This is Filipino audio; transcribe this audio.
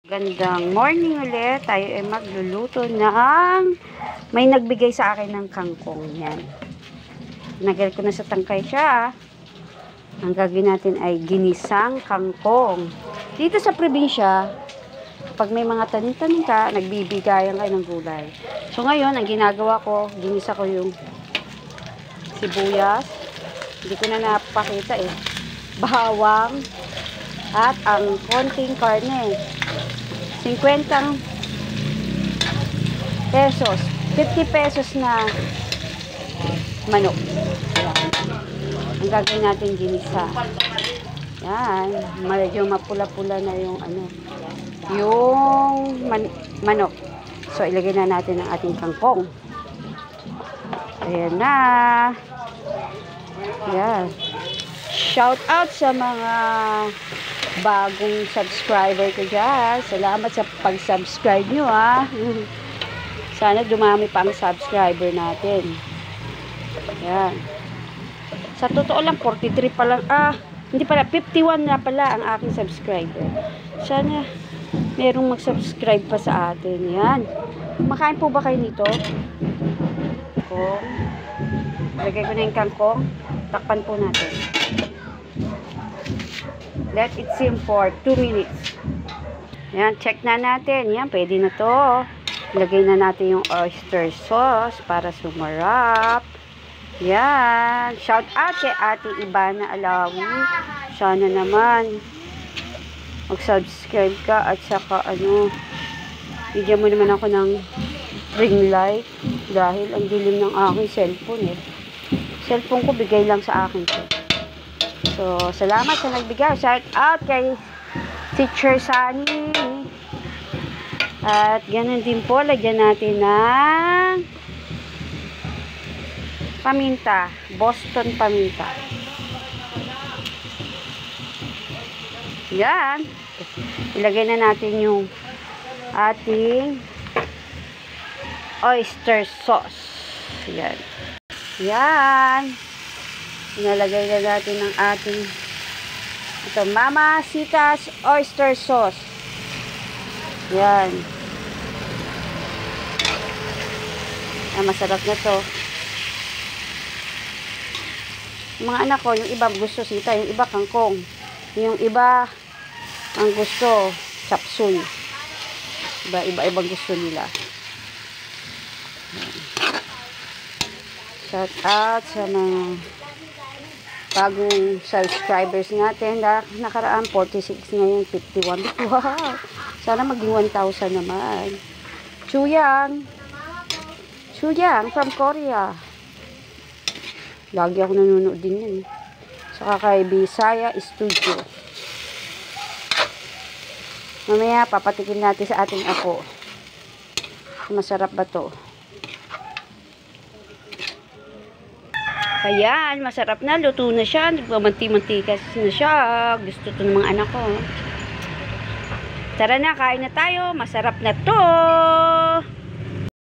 Gandang morning ulit. Tayo ay magluluto ng may nagbigay sa akin ng kangkong. Yan. Nagal ko na sa tangkay siya. Ang gagawin natin ay ginisang kangkong. Dito sa probinsya, pag may mga tanim-tanim ka, nagbibigayan kayo ng gulay. So ngayon, ang ginagawa ko, ginisa ko yung sibuyas. Hindi ko na napakita eh. Bawang at ang konting karne. 50 pesos. 50 pesos na manok. Ayan. Ang gagawin natin ginisa. Yan. Medyo mapula-pula na yung manok. So, ilagay na natin ang ating kangkong. Ayan na. Yan. Shout out sa mga bagong subscriber ko dyan. Salamat sa pag-subscribe nyo ha. Sana dumami pa ang subscriber natin. Yan. Sa totoo lang, 43 pa lang. Hindi pala, 51 na pala ang aking subscriber. Sana merong mag-subscribe pa sa atin. Yan. Makain po ba kayo nito? Kangkong. Lagay ko na yung kangkong. Takpan po natin. Let it simmer for 2 minutes. Yan, check na natin. Yan, pwede na to. Lagay na natin yung oyster sauce para sumarap. Yan. Shout out kay Ate Ibana Alawi. Sana naman mag-subscribe ka at saka bigyan mo naman ako ng ring light dahil ang dilim ng aking cellphone eh. Cellphone ko bigay lang sa akin to. So, salamat sa nagbigay. Shout out kay Teacher Sunny. At ganun din po, lagyan natin ng paminta. Boston paminta. Yan. Ilagay na natin yung ating oyster sauce. Yan. Yan. Inalagay na natin ng ating Mama Sita's oyster sauce. Yan. Masarap na to. Mga anak ko, yung iba gusto sita, yung iba kangkong. Yung iba ang gusto chapsuy. Iba-ibang gusto nila. Yan. Shout out sa mga bagong subscribers natin. Nakaraan 46, ngayon 51. Wow! Sana maging 1,000 naman. Chuyang from Korea. Lagi ako nanonood din yan. Saka kay Bisaya Studio. Mamaya papatikin natin sa ating apo. Masarap ba to? Ayan, masarap na. Luto na siya. Nagmamanti-mantikas na siya. Gusto to ng mga anak ko. Tara na, kain na tayo. Masarap na to.